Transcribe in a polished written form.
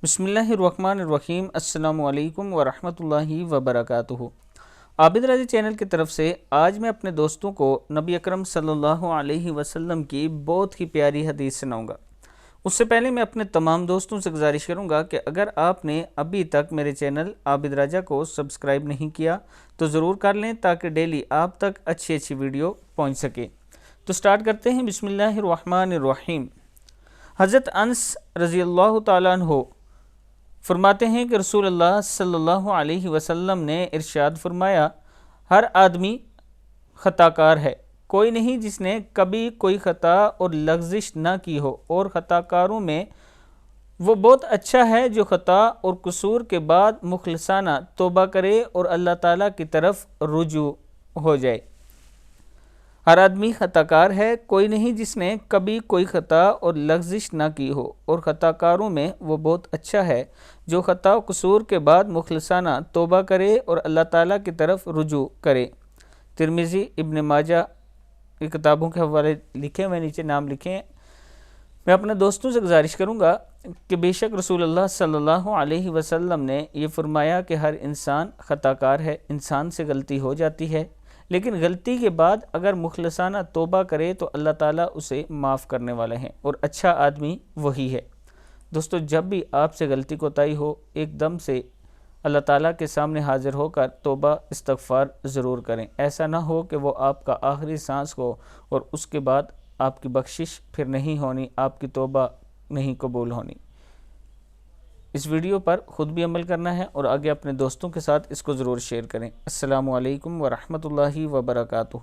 بسم اللہ الرحمن الرحیم۔ السلام علیکم ورحمۃ اللہ وبرکاتہ۔ عابد راضی چینل کی طرف سے آج میں اپنے دوستوں کو نبی اکرم صلی اللہ علیہ وسلم کی بہت ہی پیاری حدیث سناؤں گا۔ اس سے پہلے میں اپنے تمام دوستوں سے گزارش کروں گا کہ اگر آپ نے ابھی تک میرے چینل عابد راجہ کو سبسکرائب نہیں کیا تو ضرور کر لیں تاکہ ڈیلی آپ تک اچھی ویڈیو پہنچ سکے۔ تو سٹارٹ کرتے ہیں۔ بسم اللہ الرحمن الرحیم۔ حضرت انس رضی اللہ تعالیٰ عنہ فرماتے ہیں کہ رسول اللہ صلی اللہ علیہ وسلم نے ارشاد فرمایا، ہر آدمی خطا کار ہے، کوئی نہیں جس نے کبھی کوئی خطا اور لغزش نہ کی ہو، اور خطا کاروں میں وہ بہت اچھا ہے جو خطا اور قصور کے بعد مخلصانہ توبہ کرے اور اللہ تعالیٰ کی طرف رجوع ہو جائے۔ ہر آدمی خطا کار ہے، کوئی نہیں جس نے کبھی کوئی خطا اور لغزش نہ کی ہو، اور خطا کاروں میں وہ بہت اچھا ہے جو خطا و قصور کے بعد مخلصانہ توبہ کرے اور اللہ تعالیٰ کی طرف رجوع کرے۔ ترمذی، ابن ماجہ کی کتابوں کے حوالے لکھے ہوئے نیچے نام لکھیں۔ میں اپنے دوستوں سے گزارش کروں گا کہ بے شک رسول اللہ صلی اللہ علیہ وسلم نے یہ فرمایا کہ ہر انسان خطا کار ہے، انسان سے غلطی ہو جاتی ہے، لیکن غلطی کے بعد اگر مخلصانہ توبہ کرے تو اللہ تعالیٰ اسے معاف کرنے والے ہیں، اور اچھا آدمی وہی ہے۔ دوستو، جب بھی آپ سے غلطی کوتاہی ہو، ایک دم سے اللہ تعالیٰ کے سامنے حاضر ہو کر توبہ استغفار ضرور کریں۔ ایسا نہ ہو کہ وہ آپ کا آخری سانس ہو اور اس کے بعد آپ کی بخشش پھر نہیں ہونی، آپ کی توبہ نہیں قبول ہونی۔ اس ویڈیو پر خود بھی عمل کرنا ہے اور آگے اپنے دوستوں کے ساتھ اس کو ضرور شیئر کریں۔ السلام علیکم ورحمۃ اللہ وبرکاتہ۔